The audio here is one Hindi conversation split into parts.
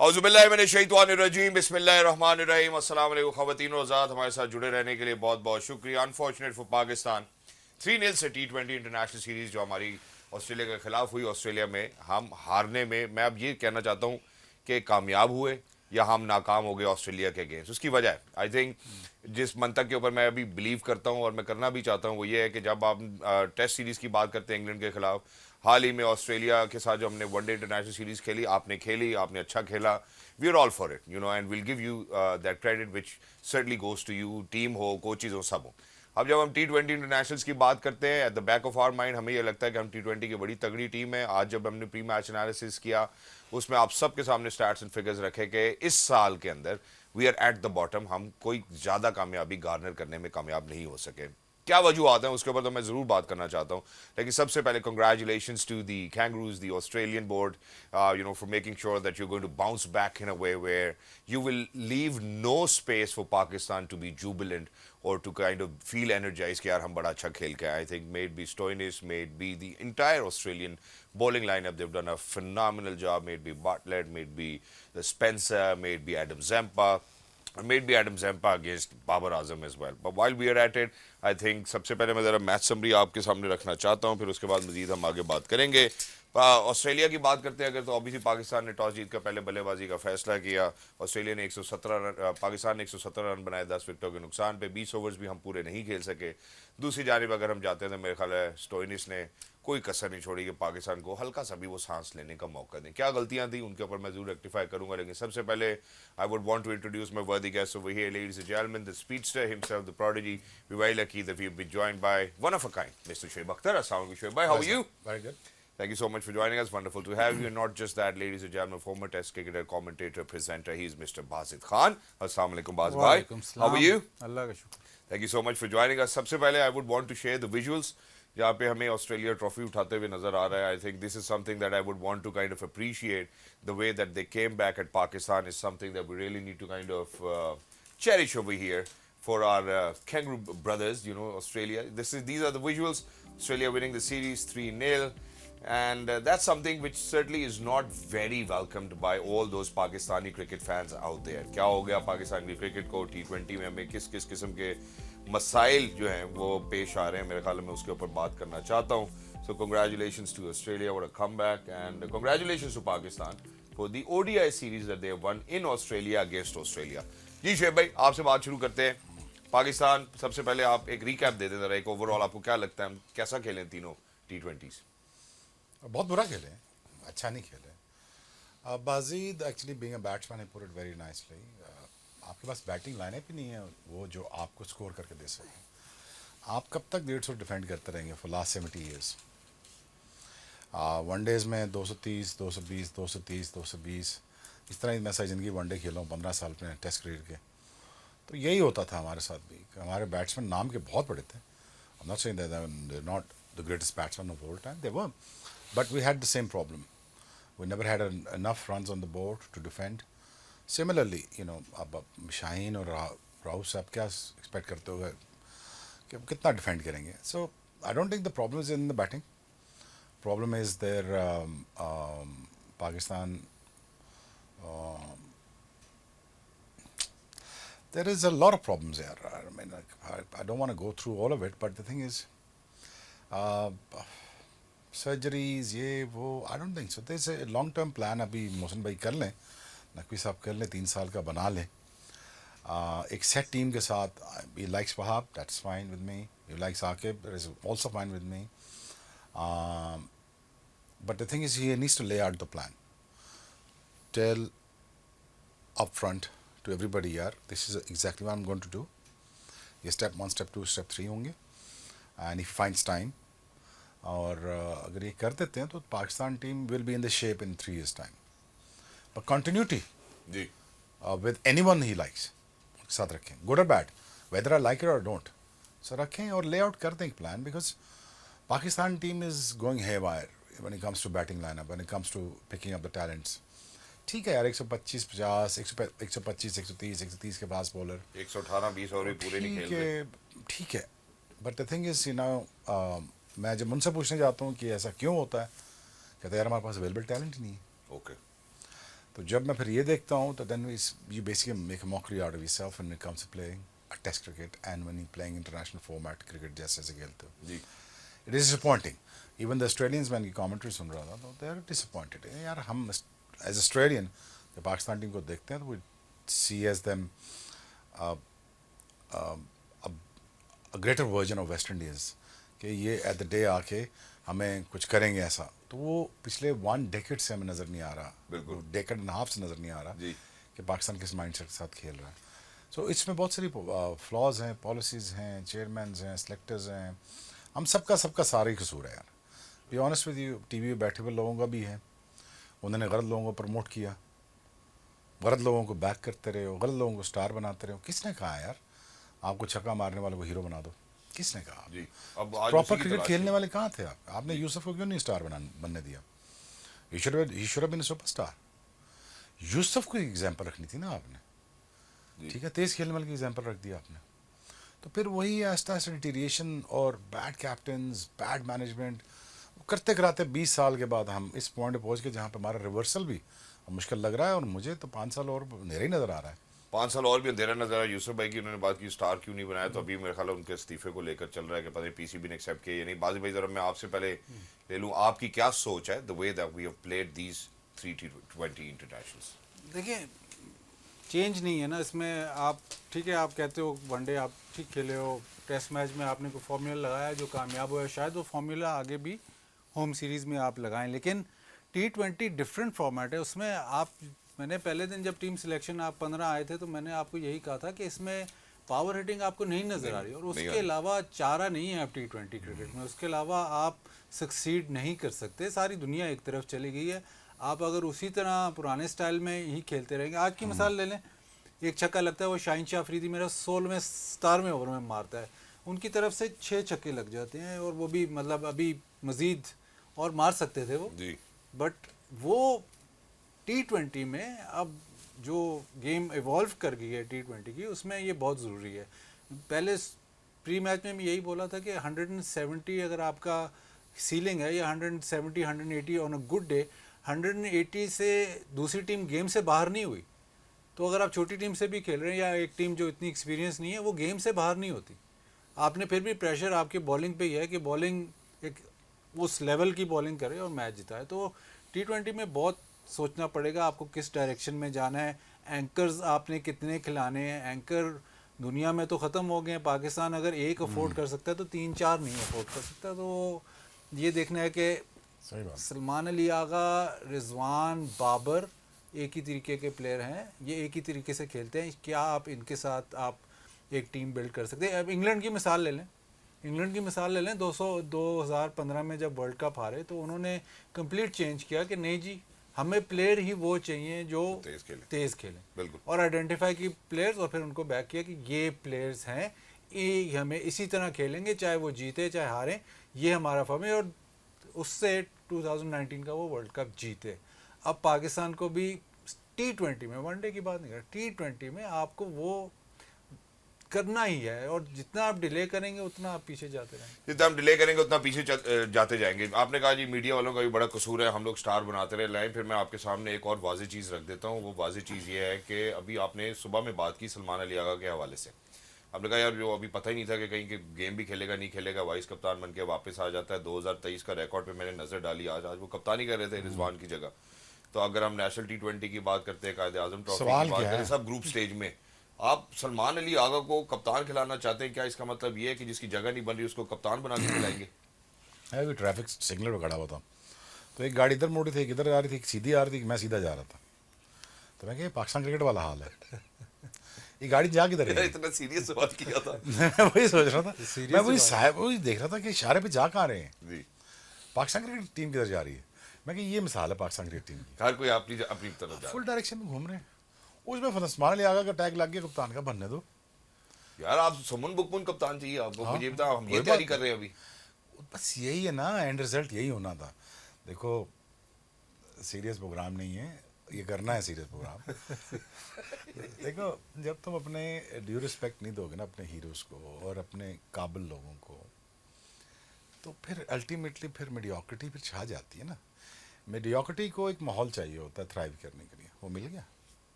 औज़ुबिल्लाहिमिनश्शैतानिर्रजीम बिस्मिल्लाहिर्रहमानिर्रहीम अस्सलाम वालेकुम ख़वातीन और आज़ाद हमारे साथ जुड़े रहने के लिए बहुत बहुत शुक्रिया। अनफॉर्चुनेट फॉर पाकिस्तान 3-0 से T20 इंटरनेशनल सीरीज़ जो हमारी ऑस्ट्रेलिया के खिलाफ हुई, ऑस्ट्रेलिया में हम हारने में, मैं अब ये कहना चाहता हूँ कि कामयाब हुए या हम नाकाम हो गए ऑस्ट्रेलिया के अगेंस्ट। उसकी वजह आई थिंक जिस मंतक के ऊपर मैं अभी बिलीव करता हूँ और मैं करना भी चाहता हूँ वो ये है कि जब आप टेस्ट सीरीज़ की बात करते हैं इंग्लैंड के खिलाफ, हाल ही में ऑस्ट्रेलिया के साथ जो हमने वनडे इंटरनेशनल सीरीज़ खेली, आपने अच्छा खेला। We are all for it, you know, and will give you that credit which certainly goes to you, team हो, कोचेज हो, सब हो। अब जब हम T20 इंटरनेशनल्स की बात करते हैं, at the back of our mind हमें ये लगता है कि हम T20 की बड़ी तगड़ी टीम है। आज जब हमने प्री मैच एनालिसिस किया, उसमें आप सबके सामने स्टैट्स एंड फिगर्स रखे कि इस साल के अंदर we are at the bottom, हम कोई ज़्यादा कामयाबी गार्नर करने में कामयाब नहीं हो सके। क्या वजूहत हैं उसके ऊपर तो मैं ज़रूर बात करना चाहता हूँ, लेकिन सबसे पहले congratulations to the Kangaroos, the Australian board, you know, for making sure that you're going to bounce back in a way where you will leave no space for Pakistan to be jubilant or to kind of feel energized कि यार हम बड़ा अच्छा खेल के आए। I think may it be Stoinis, may it be the entire Australian bowling lineup, they've done a phenomenal job, may it be Bartlett, may it be the Spencer, may it be Adam Zampa, made be Adam Zampa against Babar Azam as well. But while we are at it, I think सबसे पहले मैं ज़रा मैच समरी आपके सामने रखना चाहता हूँ, फिर उसके बाद मजीद हम आगे बात करेंगे। ऑस्ट्रेलिया की बात करते हैं अगर, तो ऑब्वियसली पाकिस्तान ने टॉस जीत कर पहले बल्लेबाजी का फैसला किया। ऑस्ट्रेलिया ने 117 रन, पाकिस्तान ने 117 रन बनाए 10 विकेटों के नुकसान पे। 20 ओवर्स भी हम पूरे नहीं खेल सके। दूसरी जानिब अगर हम जाते हैं तो मेरे ख्याल है स्टोइनिस ने कोई कसर नहीं छोड़ी कि पाकिस्तान को हल्का सा भी वो सांस लेने का मौका दें। क्या गलतियां थी उनके ऊपर मैं जरूर रेक्टिफाई करूंगा, लेकिन सबसे पहले I would want to introduce my worthy guest over here, ladies and gentleman, the speedster himself, the prodigy. We very lucky that we have been joined by one of a kind mister Shoaib Akhtar. अस्सलाम वालेकुम शोएब भाई, how are you? Very good. Thank you so much for joining us. Wonderful to have you. And not just that, ladies and gentlemen, former Test cricketer, commentator, presenter. He is Mr. Basit Khan. Assalamu alaikum, Basit bhai. Walaikum How are you? अल्लाह का शुक्र। Thank you so much for joining us. सबसे पहले I would want to share the visuals जहाँ पे हमें ऑस्ट्रेलिया ट्रॉफी उठाते हुए नजर आ रहा है। I think this is something that I would want to kind of appreciate. The way that they came back at Pakistan is something that we really need to kind of cherish over here for our Kangaroo brothers. You know, Australia. These are the visuals. Australia winning the series 3-0. And that's something which certainly is not very welcomed by all those Pakistani cricket fans out there. क्या हो गया पाकिस्तानी क्रिकेट को? T20 में हमें किस किस किस्म के मसाइल जो हैं वो पेश आ रहे हैं, मेरे ख्याल में उसके ऊपर बात करना चाहता हूँ। So congratulations to Australia, what a comeback, and congratulations to Pakistan for the ODI series that they have won in Australia against Australia. जी शेब भाई, आपसे बात शुरू करते हैं। पाकिस्तान, सबसे पहले आप एक रिकैप दे दें जरा, एक ओवरऑल आपको क्या लगता है हम कैसा खेलें तीनों T20s? बहुत बुरा खेले, अच्छा नहीं खेले। Bazid actually being a batsman, put it very nicely. आपके पास बैटिंग लाइनअप ही नहीं है वो जो आपको स्कोर करके दे सके। आप कब तक 150 डिफेंड करते रहेंगे फॉर लास्ट 70 ईयर्स? वनडेज में 230, 220, 230, 220, इस तरह ही मैं सारी ज़िंदगी वनडे खेला हूँ 15 साल अपने टेस्ट करियर के। तो यही होता था हमारे साथ भी। हमारे बैट्समैन नाम के बहुत बड़े थे। I am not saying that they are not the greatest batsman of all time, they were, but we had the same problem. We never had enough runs on the board to defend. Similarly, you know, अब शाहीन और राहुल से आप क्या एक्सपेक्ट करते हो कि अब कितना डिफेंड करेंगे? So I don't think the problem is in the batting. Problem is their Pakistan. There is a lot of problems there. I mean, I don't want to go through all of it, but the thing is, surgeries ये वो, आई don't think so. This a long term plan अभी मोहसिन भाई कर लें, नकवी साहब कर लें, 3 साल का बना लें एक सेट टीम के साथ। He likes Wahab, that's fine with me. He likes Aqib, that is also fine with me. But the thing is he needs to lay out the plan, tell up front to everybody, यार this is exactly what I am going to do. ये स्टेप 1, स्टेप 2, स्टेप 3 होंगे, एंड इफ फाइंड्स टाइम। और अगर ये कर देते हैं तो Pakistan team will be in the shape in 3 years time. पर कंटिन्यूटी जी with any one he likes उनके साथ रखें, गुड और bad, whether I like it और डोंट, सो रखें और ले आउट कर दें एक प्लान। Because Pakistan team is going haywire when it comes to batting lineup, when it comes to picking up the talents. ठीक है यार, 125, 50, 125, 130, 130 के पास बॉलर, 118, 20 ओवर भी पूरे नहीं खेल रहे। ठीक है। But the thing is, you know, मैं जब उनसे पूछने जाता हूँ कि ऐसा क्यों होता है, कहते हैं यार हमारे पास अवेलेबल टैलेंट ही नहीं है। ओके। तो जब मैं फिर ये देखता हूँ तो then you basically make a mockery out of yourself when it comes to playing a test cricket and when you playing international format cricket जैसे खेलते हो. जी. It is disappointing. Even the Australians, मैंने कमेंट्री सुन रहा था तो दे आर डिसअपॉइंटेड. यार हम एज ऑस्ट्रेलियन जब पाकिस्तान टीम को देखते हैं तो we see as them a greater version of West Indies कि ये एट द डे आके हमें कुछ करेंगे ऐसा. तो वो पिछले 1 डेकेड से हमें नज़र नहीं आ रहा, बिल्कुल. डेकेड एंड हाफ से नज़र नहीं आ रहा जी. कि पाकिस्तान किस माइंडसेट के साथ खेल रहा है. सो इसमें बहुत सारी फ्लॉज हैं, पॉलिसीज़ हैं, चेयरमैन्स हैं, सेलेक्टर्स हैं. हम सबका सारा ही कसूर है यार. Be honest with you, TV पे बैठे हुए लोगों का भी है. उन्होंने गलत लोगों को प्रमोट किया, गलत लोगों को बैक करते रहे हो, गलत लोगों को स्टार बनाते रहे हो. किसने कहा यार आपको छक्का मारने वालों को हीरो बना दो? किसने कहा? जी. अब आज प्रॉपर उसी की क्रिकेट तलाश खेलने है. वाले कहाँ थे आप? आपने यूसुफ को क्यों नहीं स्टार बनने दिया? He should have been a superstar. Yusuf को एग्जाम्पल रखनी थी ना आपने. जी. ठीक है, तेज खेलने वाले की एग्जाम्पल रख दिया आपने. तो फिर वही आहिस्ता आहिस्ता डिटीरिएशन और बैड कैप्टन्स, बैड मैनेजमेंट करते कराते 20 साल के बाद हम इस पॉइंट पे पहुंच गए जहाँ पे हमारा रिवर्सल भी अब मुश्किल लग रहा है. और मुझे तो 5 साल और अंधेरा ही नज़र आ रहा है. 5 साल और भी अंधेरा नजर आया. यूसुफ भाई की उन्होंने बात की स्टार क्यों नहीं बनाया, तो अभी मेरे ख्याल है उनके इस्तीफे को लेकर चल रहा है कि पता नहीं पीसीबी ने एक्सेप्ट किया या नहीं. बाजी भाई जरा मैं आपसे पहले ले लूँ, आपकी क्या सोच है the way that we have played these 3T20 internationals? देखिए, चेंज नहीं है ना इसमें. आप ठीक है, आप कहते हो वनडे आप ठीक खेले हो, टेस्ट मैच में आपने कोई फॉर्मूला लगाया जो कामयाब हुआ, शायद वो फॉर्मूला आगे भी होम सीरीज़ में आप लगाएं. लेकिन T20 डिफरेंट फॉर्मेट है. उसमें आप, मैंने पहले दिन जब टीम सिलेक्शन आप 15 आए थे तो मैंने आपको यही कहा था कि इसमें पावर हिटिंग आपको नहीं नज़र आ रही, और उसके अलावा चारा नहीं है आप T20 क्रिकेट में. उसके अलावा आप सक्सीड नहीं कर सकते. सारी दुनिया एक तरफ चली गई है. आप अगर उसी तरह पुराने स्टाइल में ही खेलते रहेंगे, आज की मिसाल ले लें, एक छक्का लगता है वो शाहीन शाह अफरीदी मेरा 16वें 17वें ओवर में मारता है, उनकी तरफ से 6 छक्के लग जाते हैं, और वो भी मतलब अभी मज़ीद और मार सकते थे वो जी. बट वो T20 में अब जो गेम इवॉल्व कर गई है T20 की, उसमें ये बहुत ज़रूरी है. पहले प्री मैच में मैं यही बोला था कि 170 अगर आपका सीलिंग है, या 170 180 ऑन अ गुड डे, 180 से दूसरी टीम गेम से बाहर नहीं हुई. तो अगर आप छोटी टीम से भी खेल रहे हैं या एक टीम जो इतनी एक्सपीरियंस नहीं है, वो गेम से बाहर नहीं होती. आपने फिर भी प्रेशर आपकी बॉलिंग पे ही है कि बॉलिंग एक उस लेवल की बॉलिंग करे और मैच जिताए. तो T20 में बहुत सोचना पड़ेगा आपको किस डायरेक्शन में जाना है. एंकर्स आपने कितने खिलाने हैं. एंकर दुनिया में तो ख़त्म हो गए हैं. पाकिस्तान अगर एक अफोर्ड कर सकता है तो 3-4 नहीं अफोर्ड कर सकता. तो ये देखना है कि सही बात. सलमान अली आगा, रिजवान, बाबर एक ही तरीके के प्लेयर हैं. ये एक ही तरीके से खेलते हैं. क्या आप इनके साथ आप एक टीम बिल्ड कर सकते हैं? अब इंग्लैंड की मिसाल ले लें. इंग्लैंड की मिसाल ले लें. 2015 में जब वर्ल्ड कप हारे तो उन्होंने कंप्लीट चेंज किया कि नहीं जी, हमें प्लेयर ही वो चाहिए जो तेज़ खेलें. बिल्कुल. और आइडेंटिफाई की प्लेयर्स, और फिर उनको बैक किया कि ये प्लेयर्स हैं, ये हमें इसी तरह खेलेंगे, चाहे वो जीते चाहे हारें, ये हमारा फॉर्म है. और उससे 2019 का वो वर्ल्ड कप जीते. अब पाकिस्तान को भी T20 में, वनडे की बात नहीं कर, T20 में आपको वो करना ही है. और जितना आप डिले करेंगे उतना आप पीछे जाते रहेंगे. जितना हम डिले करेंगे उतना पीछे जाते जाएंगे. आपने कहा जी मीडिया वालों का भी बड़ा कसूर है, हम लोग स्टार बनाते रहे लाएं. फिर मैं आपके सामने एक और वाज़ेह चीज़ रख देता हूँ. वो वाज़ेह चीज़ ये है कि अभी आपने सुबह में बात की सलमान अली आगा के हवाले से. आपने कहा यार जो अभी पता ही नहीं था कि कहीं के गेम भी खेलेगा नहीं खेलेगा, वाइस कप्तान बन के वापस आ जाता है. 2023 का रिकॉर्ड पे मैंने नज़र डाली. आज वो कप्तानी कर रहे थे रिजवान की जगह. तो अगर हम नेशनल T20 की बात करते हैं, कायदे आजम ट्रॉफी की बात करें, सब ग्रुप स्टेज में आप सलमान अली आगा को कप्तान खिलाना चाहते हैं. क्या इसका मतलब ये है कि जिसकी जगह नहीं बन रही उसको कप्तान बना के खिलाएंगे? है भी ट्रैफिक सिग्नल पर खड़ा हुआ था तो एक गाड़ी इधर मोड़ी थी, एक इधर आ रही थी, एक सीधी आ रही थी, मैं सीधा जा रहा था. तो मैं कहा पाकिस्तान क्रिकेट वाला हाल है, ये गाड़ी जा किधर है? इतना सीरियस सवाल किया था. मैं वही सोच रहा था. मैं वही देख रहा था कि इशारे पे जा कहाँ रहे हैं. जी. पाकिस्तान क्रिकेट टीम किधर जा रही है? मैं कि ये मिसाल है पाकिस्तान क्रिकेट टीम की. हर कोई अपनी अपनी तरफ जा फुल डायरेक्शन में घूम रहे हैं. उसमें सलमान अली आगा का टैग लग गया कप्तान का, बनने दो यार. आप सुमन बुकमुन कप्तान चाहिए आपको. हाँ, मुझे बता, हम ये कोई तैयारी बात कर रहे हैं अभी. बस यही है ना, एंड रिजल्ट यही होना था. देखो सीरियस प्रोग्राम नहीं है, ये करना है सीरियस प्रोग्राम. देखो जब तुम अपने ड्यू रिस्पेक्ट नहीं दोगे ना अपने हीरोज़ को और अपने काबिल लोगों को, तो फिर अल्टीमेटली फिर मीडियोक्रिटी फिर छा जाती है ना. मीडियोक्रिटी को एक माहौल चाहिए होता है थ्राइव करने के लिए, वो मिल गया।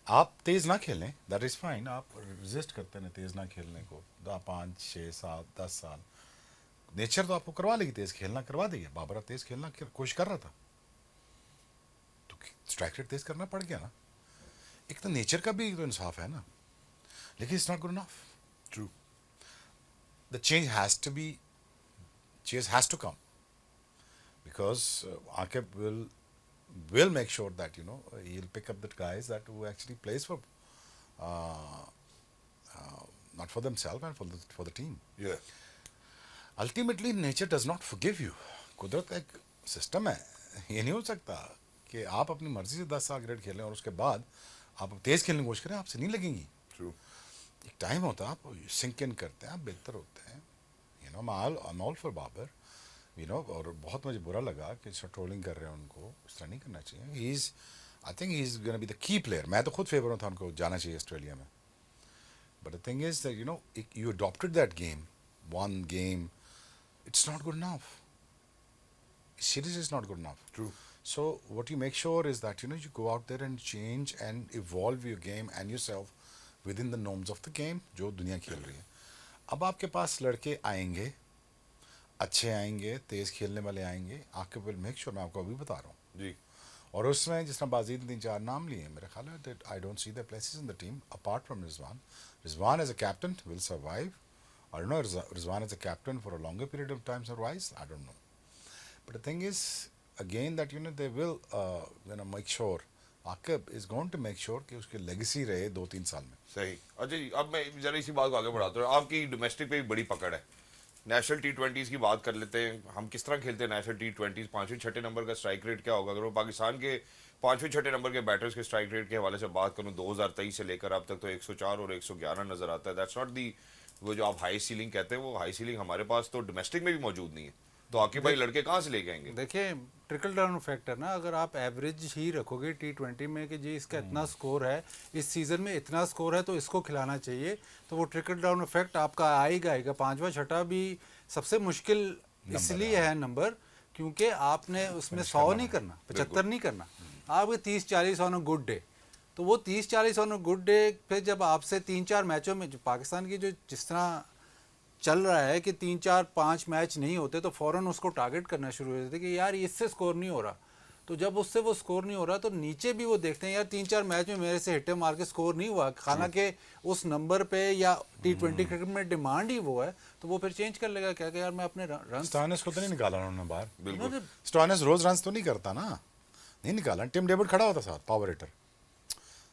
आप तेज़ ना खेलें, दैट इज़ फाइन, आप रेजिस्ट करते हैं तेज़ ना खेलने को 5, 6, 7, 10 साल, नेचर तो आपको करवा लेगी, तेज़ खेलना करवा देगी। बाबर अब तेज़ खेलना कोशिश कर रहा था तो स्ट्राइक रेट तेज़ करना पड़ गया ना। एक तो नेचर का भी तो इंसाफ है ना, लेकिन it's not good enough. True. The change has to come because Akib will make sure that he'll pick up the guys that who actually plays for not for themselves and for the team. Yeah. Ultimately, nature does not forgive you. कुदरत का एक सिस्टम है, ये नहीं हो सकता कि आप अपनी मर्जी से 10 साल क्रिकेट खेलें और उसके बाद आप तेज़ खेलने की कोशिश करें, आपसे नहीं लगेंगी। True. एक टाइम होता है, आप सिंक इन करते हैं, आप बेहतर होते हैं। I'm all for बाबर, और बहुत मुझे बुरा लगा कि ट्रोलिंग कर रहे हैं उनको, इस तरह नहीं करना चाहिए। I think he is gonna be the key player. मैं तो खुद फेवर था उनको जाना चाहिए ऑस्ट्रेलिया में, but the thing is that you adopted that game, one game, it's not good enough. Series is not good enough. True. So what you make sure is that you go out there and change and evolve your game and yourself within the norms of the game जो दुनिया खेल रही है। अब आपके पास लड़के आएंगे, अच्छे आएंगे, तेज़ खेलने वाले आएंगे, आपके विल मेक श्योर, मैं आपको अभी बता रहा हूँ जी। और उसमें जिस तरह बाजीद ने 3-4 नाम लिए, मेरे ख्याल है that I don't see their places in the team apart from Rizwan. Rizwan as a captain will survive. I don't know, Rizwan as a captain for a longer period of time survives, I don't know. But the thing is, again, that they will make sure, Akib is going to make sure कि उसकी legacy रहे 2-3 साल में। सही। अच्छा जी, अब मैं जरा इसी बात को आगे बढ़ाता हूँ। आपकी डोमेस्टिक पे भी बड़ी पकड़ है, नेशनल T20s की बात कर लेते हैं। हम किस तरह खेलते हैं नेशनल T20s? 5वें-6वें नंबर का स्ट्राइक रेट क्या होगा? अगर वो पाकिस्तान के 5वें-6वें नंबर के बैटर्स के स्ट्राइक रेट के हवाले से बात करूँ, 2023 से लेकर अब तक तो 104 और 111 नजर आता है। दैट्स नॉट दी, वो जो आप हाई सीलिंग कहते हैं, वो हाई सीलिंग हमारे पास तो डोमेस्टिक में भी मौजूद नहीं है। तो आकिब भाई लड़के कहाँ से लेके आएंगे? देखिए, ट्रिकल डाउन इफेक्ट है ना। अगर आप एवरेज ही रखोगे T20 में कि जी इसका इतना स्कोर है, इस सीज़न में इतना स्कोर है तो इसको खिलाना चाहिए, तो वो ट्रिकल डाउन इफेक्ट आपका आएगा। 5वां 6वां भी सबसे मुश्किल इसलिए है नंबर, क्योंकि आपने उसमें 100 नहीं करना, 75 नहीं करना, आपके 30-40 ऑन अ गुड डे। तो वो 30-40 ऑन अ गुड डे फिर जब आपसे 3-4 मैचों में, जो पाकिस्तान की जो जिस तरह चल रहा है कि 3-4-5 मैच नहीं होते तो फ़ौरन उसको टारगेट करना शुरू हो जाते हैं कि यार इससे स्कोर नहीं हो रहा। तो जब उससे वो स्कोर नहीं हो रहा तो नीचे भी वो देखते हैं यार 3-4 मैच में मेरे से हिट्टे मार के स्कोर नहीं हुआ, हालांकि उस नंबर पे या T20 क्रिकेट में डिमांड ही वो है, तो वो फिर चेंज कर लेगा क्या कि यार मैं अपने रन। स्टोइनिस को तो नहीं निकाला उन्होंने बाहर। बिल्कुल। स्टोइनिस रोज रन तो नहीं करता ना, नहीं निकाला। टिम डेविड खड़ा होता साथ, पावर हिटर।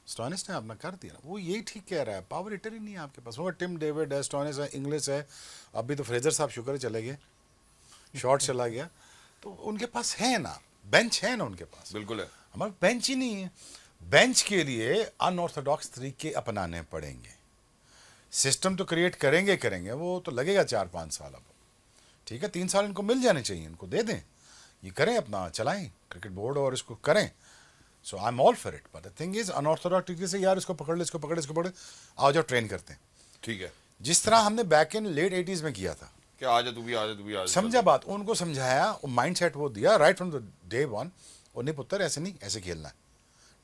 स्टोइनिस ने अपना कर दिया ना, वो यही ठीक कह रहा है, पावर हिटर ही नहीं है आपके पास। वो टिम डेविड है, स्टोइनिस है, इंग्लिश है, अभी तो फ्रेजर साहब शुक्र है चले गए, शॉर्ट चला गया, तो उनके पास है ना, बेंच है ना उनके पास। बिल्कुल है। हमारे बेंच ही नहीं है। बेंच के लिए अनऑर्थोडॉक्स तरीके अपनाने पड़ेंगे। सिस्टम तो क्रिएट करेंगे, वो तो लगेगा 4-5 साल। अब ठीक है, 3 साल इनको मिल जाने चाहिए, इनको दे दें, ये करें, अपना चलाएं क्रिकेट बोर्ड और इसको करें। So I am all for it, but the thing is unorthodox तरीके से यार इसको पकड़ ले, इसको पकड़, आओ जाओ ट्रेन करते हैं। ठीक है। जिस तरह हमने बैक इन लेट 80s में किया था, क्या आ जा तू भी आ जा। समझा बात, उनको समझाया, वो माइंड सेट वो दिया right from the day one, और नहीं पुत्र ऐसे नहीं, ऐसे खेलना है,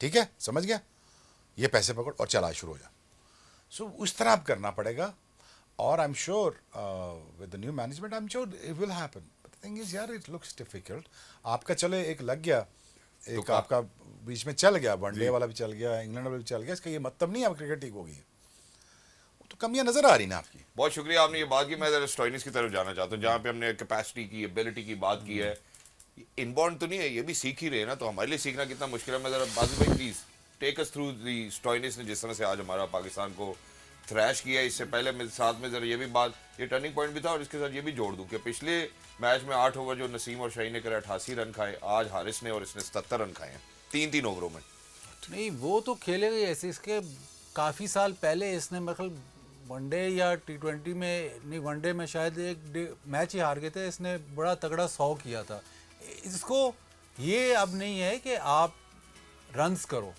ठीक है, समझ गया, ये पैसे पकड़ और चला शुरू हो जा। सो उस तरह अब करना पड़ेगा, और I am sure with the new management I am sure it will happen. But the thing is यार इट लुक्स डिफिकल्ट। आपका चले एक लग गया, एक आपका बीच में चल गया, वनडे वाला भी चल गया, इंग्लैंड वाला भी चल गया, इसका ये मतलब नहीं है अब क्रिकेट ठीक होगी। तो कमियां नजर आ रही ना आपकी। बहुत शुक्रिया आपने ये बात की। मैं जरा स्टोइनिस की तरफ जाना चाहता हूँ, जहाँ पे हमने कैपेसिटी की, एबिलिटी की बात की है। इनबॉर्न तो नहीं है, ये भी सीख ही रहे हैं ना, तो हमारे लिए सीखना कितना मुश्किल है। मैं जरा बाजू भाई please take us through the Stoinis ने जिस तरह से आज हमारा पाकिस्तान को थ्रैश किया। इससे पहले मैं साथ में जरा ये भी बात, ये टर्निंग पॉइंट भी था, और इसके साथ ये भी जोड़ दूं कि पिछले मैच में 8 ओवर जो नसीम और शाहीन ने करे 88 रन खाए, आज हारिस ने और इसने 77 रन खाए हैं 3-3 ओवरों में। नहीं, वो तो खेलेगा ऐसे। इसके काफ़ी साल पहले इसने मतलब वनडे या T20 में नहीं, वनडे में शायद एक मैच ही हार गए थे, इसने बड़ा तगड़ा 100 किया था। इसको ये अब नहीं है कि आप रन्स करो,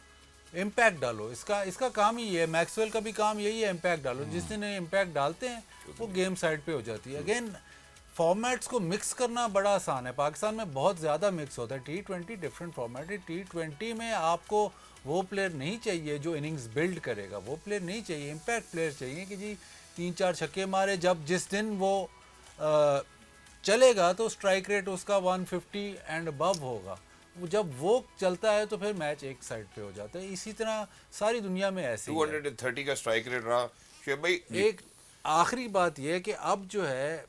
इम्पैक्ट डालो। इसका काम ही है, मैक्सवेल का भी काम यही है, इम्पैक्ट डालो। जिस दिन इम्पैक्ट डालते हैं वो गेम साइड पे हो जाती है। अगेन फॉर्मेट्स को मिक्स करना बड़ा आसान है। पाकिस्तान में बहुत ज़्यादा मिक्स होता है। T20 डिफरेंट फॉर्मेट है। T20 में आपको वो प्लेयर नहीं चाहिए जो इनिंग्स बिल्ड करेगा, वो प्लेयर नहीं चाहिए, इम्पैक्ट प्लेयर चाहिए कि जी 3-4 छक्के मारे। जब जिस दिन वो चलेगा तो स्ट्राइक रेट उसका 150 एंड अबव होगा। जब वो चलता है तो फिर मैच एक साइड पे हो जाता है। इसी तरह सारी दुनिया में ऐसे ही है। 230 का स्ट्राइक रेट रहा शुएब भाई। एक आखिरी बात यह है कि अब जो है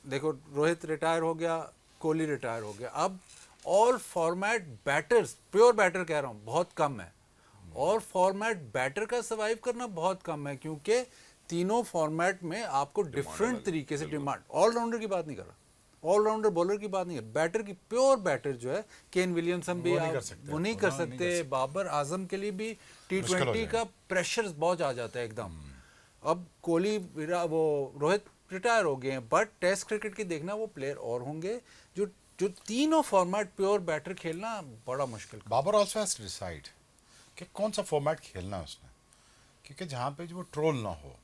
देखो, रोहित रिटायर हो गया, कोहली रिटायर हो गया, अब all format batters, pure batter कह रहा हूँ, बहुत कम है। और फॉर्मेट बैटर का सर्वाइव करना बहुत कम है, क्योंकि तीनों फॉर्मेट में आपको डिफरेंट तरीके से डिमांड। ऑलराउंडर की बात नहीं कर रहा, ऑलराउंडर बॉलर की बात नहीं है, बैटर की, प्योर बैटर जो है, केन विलियमसन भी वो नहीं कर सकते। बाबर आजम के लिए भी T20 का प्रेशर बहुत आ जाता है एकदम। अब कोहली, वो रोहित रिटायर हो गए हैं, बट टेस्ट क्रिकेट की देखना वो प्लेयर और होंगे जो जो तीनों फॉर्मेट प्योर बैटर खेलना बड़ा मुश्किल। Babar also has to decide कि कौन सा फॉर्मेट खेलना है उसने, क्योंकि जहाँ पे जो वो ट्रोल ना हो।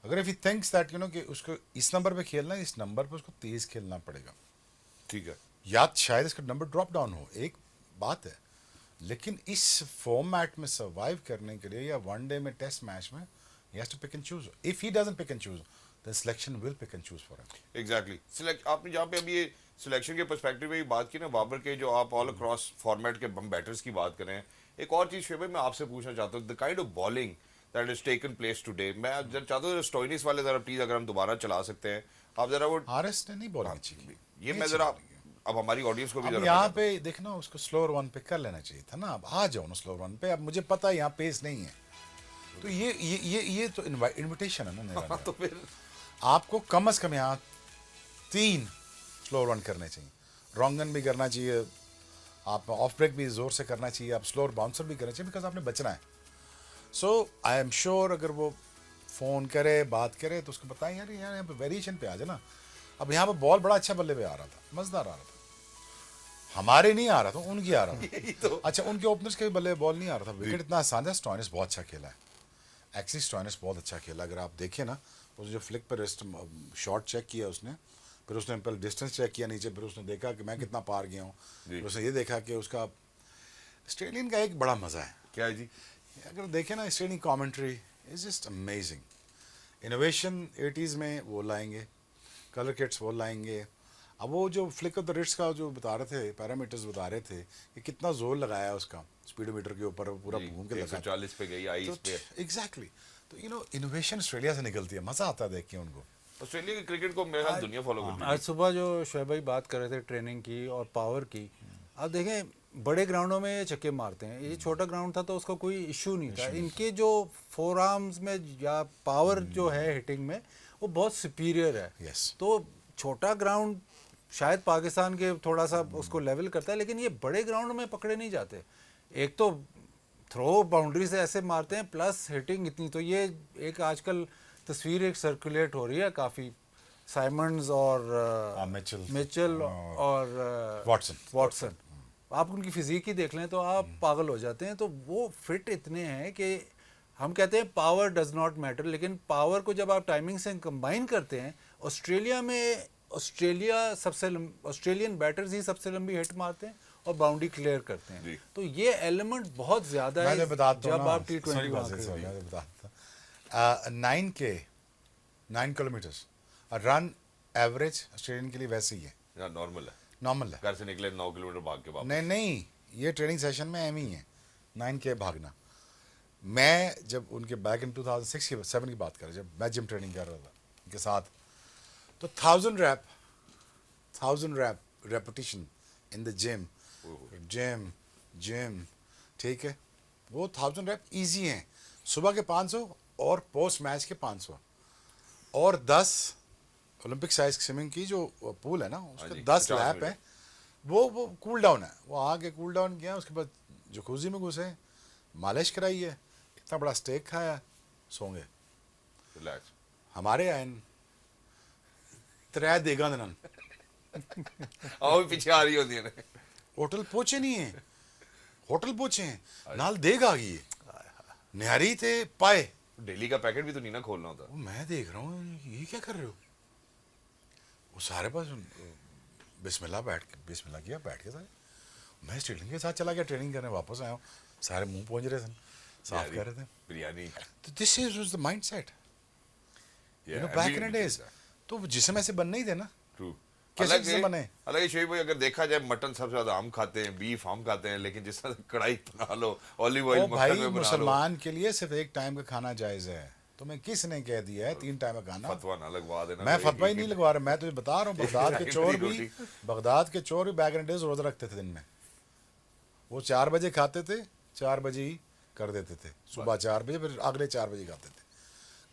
अगर if he thinks that you no कि उसको इस नंबर पे खेलना है, इस नंबर पे उसको तेज खेलना पड़ेगा, ठीक है, या शायद इसका नंबर ड्रॉप डाउन हो, एक बात है। लेकिन इस फॉर्मेट में सर्वाइव करने के लिए या वनडे में, टेस्ट मैच में, he has to pick and choose. If he doesn't pick and choose, then selection will pick and choose for him. Exactly. Select आपने जहाँ पे अभी ये सिलेक्शन के पर्सपेक्टिव में बात की ना, बाबर के जो आप ऑल अक्रॉस फॉर्मेट के बैटर्स की बात करें, एक और चीज शुएब भाई मैं आपसे पूछना चाहता हूँ, the kind of bowling that is taken place today. मैं चाहता हूँ स्टोइनिस वाले जरा प्लीज अगर हम दोबारा चला सकते हैं, आप जरा वो हारिस ने नहीं बॉलिंग अच्छी की, ये मैं जरा अब हमारी ऑडियंस को भी अब जरा यहाँ पे देखना, उसको स्लोअर वन पे कर लेना चाहिए था ना। अब आ जाओ ना स्लोअर वन पे। अब मुझे पता है यहाँ पेस नहीं है, तो ये तो इनविटेशन है ना मेरा। तो फिर आपको कम से कम यहाँ 3 स्लोअर वन करने चाहिए, रॉन्गन भी करना चाहिए, आप ऑफ ब्रेक भी जोर से करना चाहिए, आप स्लोअर बाउंसर भी करना चाहिए, बिकॉज आपने बचना है। सो आई एम श्योर अगर वो फ़ोन करे, बात करे, तो उसको बताएं यार यहाँ पे वेरिएशन पे आ जाए ना। अब यहाँ पे बॉल बड़ा अच्छा बल्ले पे आ रहा था, मज़ेदार आ रहा था, हमारे नहीं आ रहा था, उनकी आ रहा था। तो अच्छा, उनके ओपनर्स के बल्ले बॉल नहीं आ रहा था, विकेट इतना आसान है। स्टोइनिस बहुत अच्छा खेला है, एक्चुअली स्टोइनिस बहुत अच्छा खेला। अगर आप देखें ना, उसने जो फ्लिक पर शॉट चेक किया उसने, फिर उसने पहले डिस्टेंस चेक किया नीचे, फिर उसने देखा कि मैं कितना पार गया हूँ, फिर उसने ये देखा कि उसका ऑस्ट्रेलियन का एक बड़ा मज़ा है। क्या है जी? अगर देखें ना, Australian commentary is just amazing. Innovation 80s में वो लाएंगे, कलर किट्स वो लाएंगे। अब वो जो फ्लिक ऑफ द रिट्स का जो बता रहे थे, पैरामीटर्स बता रहे थे कि कितना जोर लगाया उसका स्पीडोमीटर के ऊपर, पूरा घूम के लगा 140 पे गई आई इस पे। एग्जैक्टली। तो यू नो इनोवेशन ऑस्ट्रेलिया से निकलती है, मज़ा आता है देख के उनको। ऑस्ट्रेलिया के क्रिकेट को मेरे ख्याल दुनिया फॉलो करती है। आज सुबह जो शोएब भाई बात कर रहे थे ट्रेनिंग की और पावर की, आप देखें बड़े ग्राउंडों में ये छक्के मारते हैं, ये छोटा ग्राउंड था तो उसका कोई इशू नहीं था। इनके जो फोर आर्म्स में या पावर जो है हिटिंग में, वो बहुत सुपीरियर है। Yes. तो छोटा ग्राउंड शायद पाकिस्तान के थोड़ा सा उसको लेवल करता है, लेकिन ये बड़े ग्राउंड में पकड़े नहीं जाते। एक तो थ्रो बाउंड्री से ऐसे मारते हैं, प्लस हिटिंग इतनी। तो ये एक आजकल तस्वीर एक सर्कुलेट हो रही है काफ़ी, साइमंड्स और मिचेल और वाटसन। आप उनकी फिजिक ही देख लें तो आप पागल हो जाते हैं। तो वो फिट इतने हैं कि हम कहते हैं पावर डज नॉट मैटर, लेकिन पावर को जब आप टाइमिंग से कंबाइन करते हैं, ऑस्ट्रेलियन बैटर्स ही सबसे लंबी हिट मारते हैं और बाउंड्री क्लियर करते हैं। तो ये एलिमेंट बहुत ज़्यादा है जब आप T20 बताता 9 किलोमीटर्स रन एवरेज ऑस्ट्रेलियन के लिए वैसे ही है, नॉर्मल है। घर से निकले 9 किलोमीटर भाग के वापस। नहीं, ये ट्रेनिंग सेशन में एम ही है 9K भागना। मैं जब उनके बैक इन 2006-7 की बात कर, जब मैं जिम ट्रेनिंग कर रहा था उनके साथ, तो 1000 rep repetition in the gym, ठीक है। वो 1000 रैप इजी हैं, सुबह के 500 और पोस्ट मैच के 500 और 10 ओलंपिक साइज स्विमिंग की जो पूल है ना, उसका 10 लैप है। वो कूल डाउन है, वो आके कूल डाउन किया, उसके बाद जकूजी में घुसे, मालिश कराई है, इतना बड़ा स्टेक खाया, सोंगे, रिलैक्स। हमारे आए 3 देगा दिन आओ पीछे आ रही होती है। होटल पहुंचे नहीं है, होटल पहुंचे हैं नाल देग आ गई है, निहारी थे पाए। डेली का पैकेट भी तो नहीं ना खोलना होता। मैं देख रहा हूँ ये क्या कर रहे हो, वो सारे पास बिस्मिल्लाह किया, बैठ के सारे। मैं स्टेडियम के साथ चला गया ट्रेनिंग करने, वापस आया हूँ, सारे मुंह पहुँच रहे थे, साफ कर रहे थे। बिरयानी तो this is the mind set, Yeah, back in we- days. तो जिसम ऐसे बनने ही थे ना, True. कैसे हालांकि जिसम बने? हालांकि शोएब भाई, अगर देखा जाए मटन सबसे ज्यादा हम खाते हैं, बीफ हम खाते हैं, लेकिन जिस तरह से कढ़ाई बना लो, ऑलिव ऑयल ओ मक्खन भाई, में बना लो, मुसलमान के लिए सिर्फ एक टाइम का खाना जायज है। तुम्हें किसने कह दिया है 3 टाइम का खाना? फतवा ना लगवा देना। मैं भाई। फतवा ही नहीं लगवा रहा, मैं तुझे बता रहा हूँ, बगदाद के चोर भी बैक इन डेज रोजा रखते थे दिन में। वो 4 बजे खाते थे, 4 बजे ही कर देते थे, सुबह 4 बजे, फिर अगले 4 बजे खाते थे।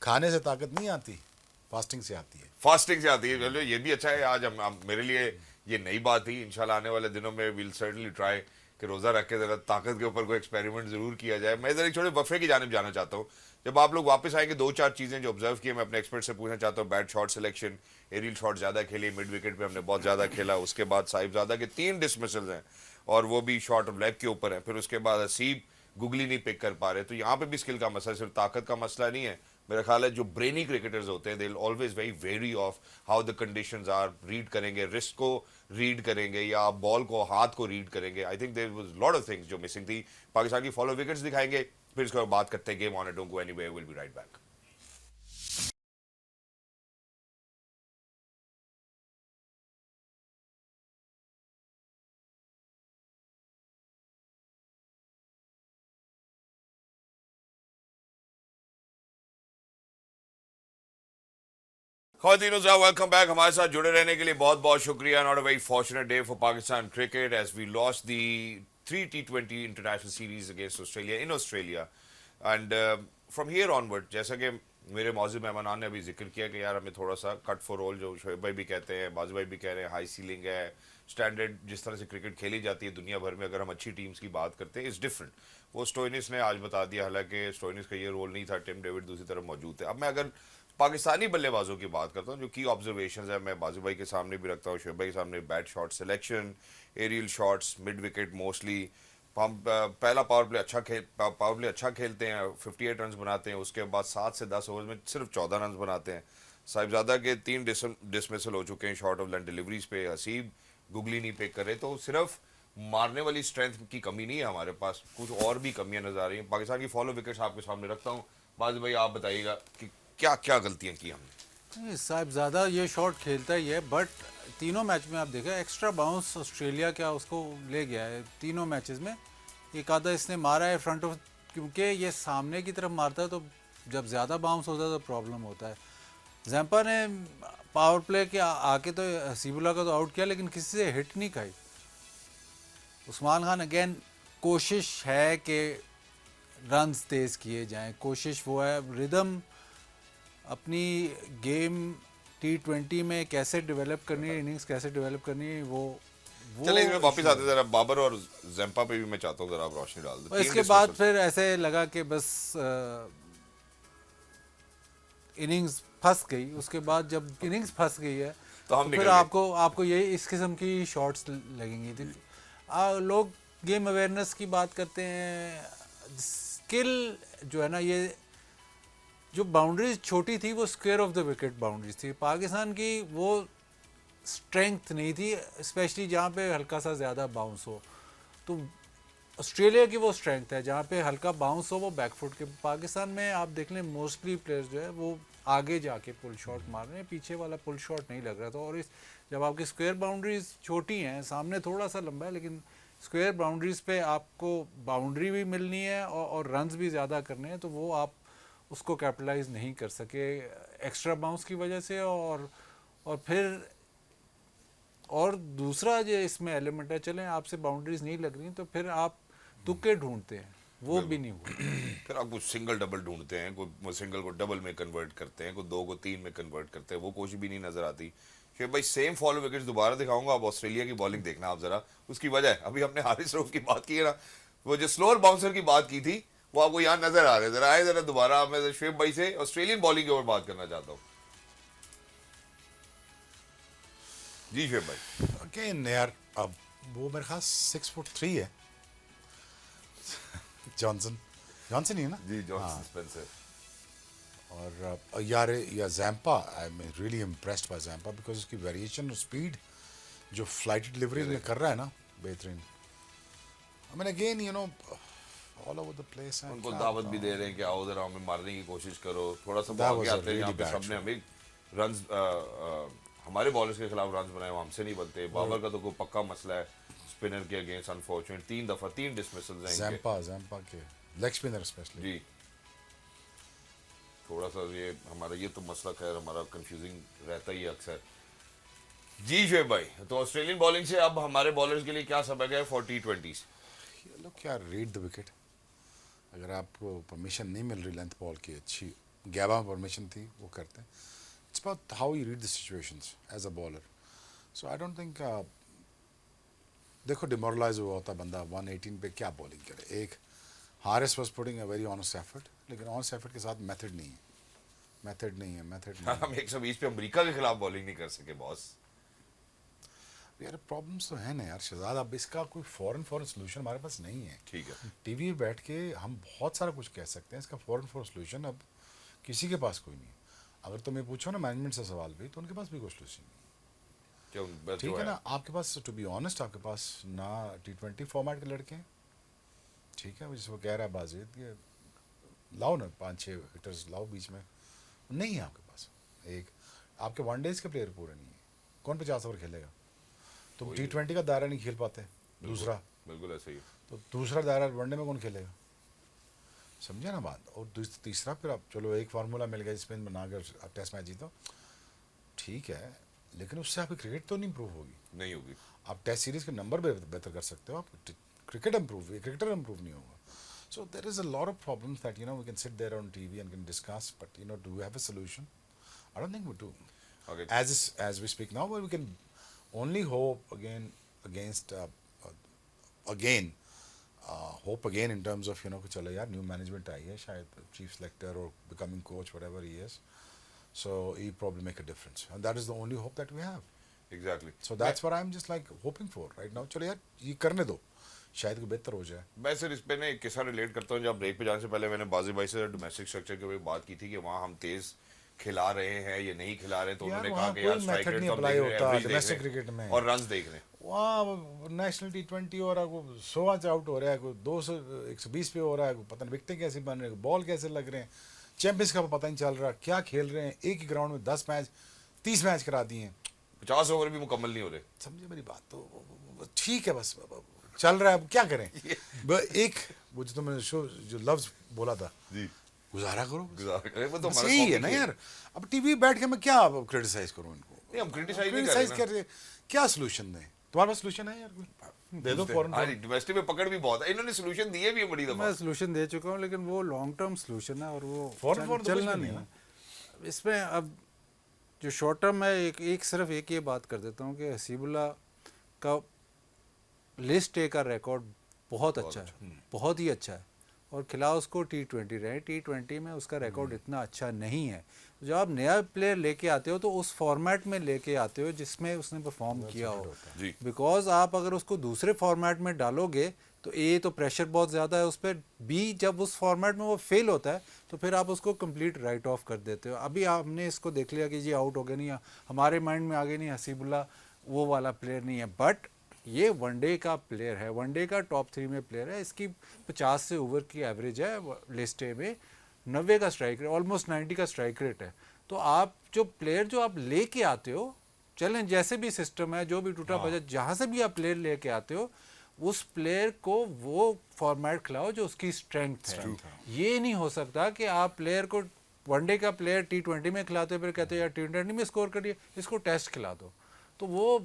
खाने से ताकत नहीं आती, फास्टिंग से आती है। फास्टिंग से आती है। चलो ये भी अच्छा है, आज हम मेरे लिए ये नई बात थी। इंशाल्लाह आने वाले दिनों में विल सर्टनली ट्राई कि रोजा रख के जरा ताकत के ऊपर कोई एक्सपेरिमेंट जरूर किया जाए। मैं जरा एक छोटे वफे की जानिब जाना चाहता हूँ। जब आप लोग वापस आएंगे, 2-4 चीजें जो ऑब्जर्व किए मैं अपने एक्सपर्ट से पूछना चाहता हूँ। Bat shot selection, aerial shot ज्यादा खेली, मिड विकेट पे हमने बहुत ज्यादा खेला। उसके बाद साहिबजादा के 3 डिसमिसल्स हैं और वो भी शॉर्ट ऑफ लेग के ऊपर है। फिर उसके बाद हसीब गुगली नहीं पिक कर पा रहे। तो यहाँ पे भी स्किल का मसला, सिर्फ ताकत का मसला नहीं है। मेरा ख्याल है जो ब्रेनी क्रिकेटर्स होते हैं, they will always very very of how the conditions are, read करेंगे, रिस्ट को रीड करेंगे या बॉल को, हाथ को रीड करेंगे। I think there was lot of things जो मिसिंग थी। पाकिस्तान की फॉलो विकेट्स दिखाएंगे, फिर इसके बाद बात करते हैं game on. It don't go anywhere, will be right back. ख़वातीन वेलकम बैक। हमारे साथ जुड़े रहने के लिए बहुत बहुत शुक्रिया। Not a very fortunate day for Pakistan cricket as we lost the 3 T20 international series against Australia in Australia. And from here onward, जैसा कि मेरे मौजूद मेहमान ने अभी जिक्र किया कि यार हमें थोड़ा सा कट फॉर रोल, जो शोएब भाई भी कहते हैं, बाजू भाई भी कह रहे हैं, हाई सीलिंग है, स्टैंडर्ड जिस तरह से क्रिकेट खेली जाती है दुनिया भर में, अगर हम अच्छी टीम्स की बात करते हैं, इज़ डिफरेंट। वो स्टोइनिस ने आज बता दिया, हालांकि स्टोइनिस का ये रोल नहीं था, टिम डेविड दूसरी तरफ मौजूद थे। अब मैं अगर पाकिस्तानी बल्लेबाजों की बात करता हूँ, जो की ऑब्जर्वेशंस है, मैं बाजू भाई के सामने भी रखता हूँ, शोएब भाई के सामने, bat shot selection, aerial shots, mid wicket mostly. हम पहला पावर प्ले अच्छा खेलते हैं, 58 रन बनाते हैं, उसके बाद 7 से 10 ओवर में सिर्फ 14 रन बनाते हैं। साहिबजादा के 3 डिसमिसल हो चुके हैं शॉर्ट ऑफ लेंथ डिलीवरीज पे, हसीब गुगली नहीं पिक करे। तो सिर्फ मारने वाली स्ट्रेंथ की कमी नहीं है हमारे पास, कुछ और भी कमियां नजर आ रही हैं। पाकिस्तान की फॉलो विकेट्स आपके सामने रखता हूँ। बाजू भाई आप बताइएगा कि क्या क्या गलतियां की हमने। साहिबजादा ये शॉट खेलता ही है, बट तीनों मैच में आप देखा एक्स्ट्रा बाउंस ऑस्ट्रेलिया क्या उसको ले गया है तीनों मैचेस में। एक आधा इसने मारा है फ्रंट ऑफ, क्योंकि ये सामने की तरफ मारता है तो जब ज़्यादा बाउंस होता है तो प्रॉब्लम होता है। जैम्पा ने पावर प्ले के आके तो हसीबुल्ला का तो आउट किया, लेकिन किसी से हिट नहीं खाई। उस्मान खान अगेन कोशिश है कि रन्स तेज़ किए जाएं, कोशिश वो है। रिदम अपनी गेम T20 में कैसे डेवलप करनी है, इनिंग्स कैसे डेवलप करनी है, वो चले इसमें वापस आते जरा बाबर और जैम्पा पे भी मैं चाहता हूँ जरा आप रोशनी डाल दो। और इसके बाद फिर ऐसे लगा कि बस इनिंग्स फंस गई। उसके बाद जब इनिंग्स फंस गई है तो हम फिर निकल गए। आपको यही इस किस्म की शॉट्स लगेंगी थी। लोग गेम अवेयरनेस की बात करते हैं, स्किल जो है ना, ये जो बाउंड्रीज छोटी थी वो square of the wicket boundaries थी। पाकिस्तान की वो स्ट्रेंथ नहीं थी, स्पेशली जहाँ पे हल्का सा ज़्यादा बाउंस हो। तो ऑस्ट्रेलिया की वो स्ट्रेंथ है, जहाँ पे हल्का बाउंस हो वो बैकफुट के। पाकिस्तान में आप देख लें मोस्टली प्लेयर्स जो है वो आगे जाके पुल शॉट मार रहे हैं, पीछे वाला पुल शॉट नहीं लग रहा था। और इस जब आपकी स्क्वायर बाउंड्रीज छोटी हैं, सामने थोड़ा सा लंबा है, लेकिन स्क्वायर बाउंड्रीज पे आपको बाउंड्री भी मिलनी है और रन्स भी ज़्यादा करने हैं, तो वो आप उसको कैपिटलाइज नहीं कर सके एक्स्ट्रा बाउंस की वजह से। और फिर और दूसरा जो इसमें एलिमेंट है, चलें आपसे बाउंड्रीज नहीं लग रही तो फिर आप तुक्के ढूंढते हैं, वो भी नहीं हुआ। फिर आप कुछ सिंगल डबल ढूंढते हैं, कोई सिंगल को डबल में कन्वर्ट करते हैं, कोई 2 को 3 में कन्वर्ट करते हैं, वो कोशिश भी नहीं नजर आती। फिर भाई सेम फॉलो विकेट्स दोबारा दिखाऊंगा, आप ऑस्ट्रेलिया की बॉलिंग देखना आप जरा। उसकी वजह है, अभी हमने हारिस रऊफ की बात की है ना, वो जो स्लोअर बाउंसर की बात की थी वो आपको यहाँ नजर आ रहे हैं। जरा आए जरा दोबारा, मैं शुएब भाई से ऑस्ट्रेलियन बॉलिंग के ऊपर बात करना चाहता हूँ। जी शुएब भाई। अगेन यार, अब वो मेरे ख्याल 6'3" है जॉनसन ही है ना जी जॉनसन स्पेंसर। और या Zampa, I am really impressed by Zampa because उसकी वेरिएशन और स्पीड जो फ्लाइट डिलीवरी में कर रहा है ना, बेहतरीन। I mean again you know all over the place है। उनको दावत भी दे रहे हैं कि आओ जरा हमें मारने की कोशिश करो, थोड़ा सा That आगे was a आते हैं। यहाँ really पे bad सबने हमें रन हमारे बॉलर्स के खिलाफ रन बनाए, वो हमसे नहीं बनते। बाबर का तो कोई पक्का मसला है स्पिनर के अगेंस्ट, अनफॉर्चुनेट 3 डिसमिसल्स हैं इनके। जैम्पा के लेग स्पिनर स्पेशली। जी थोड़ा सा ये हमारा ये तो मसला खैर हमारा कंफ्यूजिंग रहता ही है अक्सर। जी शोएब भाई, तो ऑस्ट्रेलियन बॉलिंग से अब हमारे बॉलर्स के लिए क्या सबक है फॉर T20s? लोग यार रीड द विकेट। अगर आपको परमिशन नहीं मिल रही लेंथ बॉल की अच्छी, गैबा में परमिशन थी, वो करते हैं। It's about how you read the situations as a bowler. So I don't think देखो डिमोरलाइज हुआ होता बंदा 118 पे, क्या बॉलिंग करे। एक Haris was putting a very honest effort, लेकिन ऑनेस्ट एफर्ट के साथ मेथड नहीं है। हम 120 पे अमेरिका के खिलाफ बॉलिंग नहीं कर सके बॉस। यार प्रॉब्लम्स तो है ना यार शहजाद, अब इसका कोई फॉरन सोल्यूशन हमारे पास नहीं है। ठीक है, टीवी पे बैठ के हम बहुत सारा कुछ कह सकते हैं, इसका फॉरन सोल्यूशन अब किसी के पास कोई नहीं है। अगर तुम्हें पूछो ना मैनेजमेंट से सवाल भी, तो उनके पास भी कोई सोल्यूशन नहीं है। ठीक है ना, आपके पास टू बी ऑनेस्ट आपके पास ना T20 फॉर्मेट के लड़के हैं, ठीक है, जिस वो कह रहा है बाजिद ये लाओ ना 5-6 हिटर्स लाओ बीच में, नहीं है आपके पास। एक आपके वनडेज के प्लेयर पूरे नहीं है, कौन 50 ओवर खेलेगा? तुम T20 का दायरा नहीं खेल पाते। दूसरा बिल्कुल ऐसे ही। तो दूसरा दायरा वनडे में कौन खेलेगा? समझे ना बात। और तीसरा फिर आप चलो एक फार्मूला मिल गया स्पिन बनाकर आप टेस्ट मैच जीतो, ठीक है, लेकिन उससे आपकी क्रिकेट तो नहीं इंप्रूव होगी। नहीं होगी। आप टेस्ट सीरीज के नंबर बेहतर कर सकते हो, आप क्रिकेटर इंप्रूव नहीं होगा। So there is a lot of problems that you know we can sit there on TV and can discuss, but you know do we have a solution? I don't think we do. Okay. As we speak now, we can only hope hope again in terms of you know कि चलो यार न्यू मैनेजमेंट आई है, शायद चीफ सेलेक्टर और becoming coach whatever he is, so he probably make a difference and that is the only hope that we have. Exactly. So that's what I'm just like hoping for right now. चलो यार ये करने दो, शायद को बेहतर हो जाए। मैं सर इस पे ना एक किस्सा रिलेट करता हूँ। जब ब्रेक पे जाने से पहले मैंने बाजी भाई से डोमेस्टिक स्ट्रक्चर के बारे में बात की थी कि वहाँ हम तेज खिला रहे हैं ये नहीं खिला रहे, तो उन्होंने कहा कि यार स्ट्राइक रेट तो हम देख रहे हैं, एवरेज डोमेस्टिक देख रहे क्रिकेट में हैं और रन्स देख रहे हैं। वहाँ नेशनल T20 हो रहा है, कोई 100 आउट हो रहा है, कोई 200 120 पे हो रहा है, कोई पता नहीं विकेटें कैसे बन रहे हैं, बॉल कैसे लग रहे हैं, चैंपियंस का पता नहीं चल रहा क्या खेल रहे हैं। एक ही ग्राउंड में 10 मैच 30 मैच करा दिए हैं, 50 ओवर भी मुकम्मल नहीं हो रहे। समझे मेरी बात? तो ठीक है, बस चल रहा है, अब क्या करें। एक वो जो तुमने जो लफ्ज बोला था, गुजारा करो, वो तो बस हमारा यही है ना कॉम्प्लिकेट यार। अब टीवी बैठ के मैं क्या क्रिटिसाइज करूँ इनको? नहीं, हम क्रिटिसाइज नहीं कर रहे क्रिटिसाइज कर रहे, क्या सोल्यूशन दें? तुम्हारे पास सोल्यूशन है यार कोई? दे दो फॉरन। हाँ, डोमेस्टिक में पकड़ भी बहुत है, इन्होंने सोल्यूशन दिए भी है बड़ी दफा। मैं सोल्यूशन दे चुका हूँ, लेकिन वो लॉन्ग टर्म सोल्यूशन है और वो Foreign तो चलना कुछ भी नहीं नहीं है इसमें। अब जो शॉर्ट टर्म है, सिर्फ एक ये बात कर देता हूँ कि हसीबुल्ला का लिस्ट ए का रिकॉर्ड बहुत अच्छा है, बहुत ही अच्छा है, और खिलाफ उसको T20 रहे। T20 में उसका रिकॉर्ड इतना अच्छा नहीं है। जब आप नया प्लेयर लेके आते हो तो उस फॉर्मेट में लेके आते हो जिसमें उसने परफॉर्म किया हो, बिकॉज आप अगर उसको दूसरे फॉर्मेट में डालोगे तो ए तो प्रेशर बहुत ज़्यादा है उस पर, बी जब उस फॉर्मेट में वो फेल होता है तो फिर आप उसको कंप्लीट राइट ऑफ कर देते हो। अभी आपने इसको देख लिया कि जी आउट हो गया, नहीं हमारे माइंड में आ गया नहीं हसीबुल्ला वो वाला प्लेयर नहीं है, बट ये वनडे का प्लेयर है, वनडे का टॉप 3 में प्लेयर है। इसकी 50 से ओवर की एवरेज है, लिस्ट ए में 90 का स्ट्राइक रेट, ऑलमोस्ट 90 का स्ट्राइक रेट है। तो आप जो प्लेयर जो आप लेके आते हो, चलें जैसे भी सिस्टम है, जो भी टूटा बजट, जहाँ से भी आप प्लेयर लेके आते हो, उस प्लेयर को वो फॉर्मेट खिलाओ जो उसकी स्ट्रेंथ है। ये नहीं हो सकता कि आप प्लेयर को वनडे का प्लेयर T20 में खिलाते हो, फिर कहते हो यार T20 में स्कोर करिए, इसको टेस्ट खिला दो, तो वो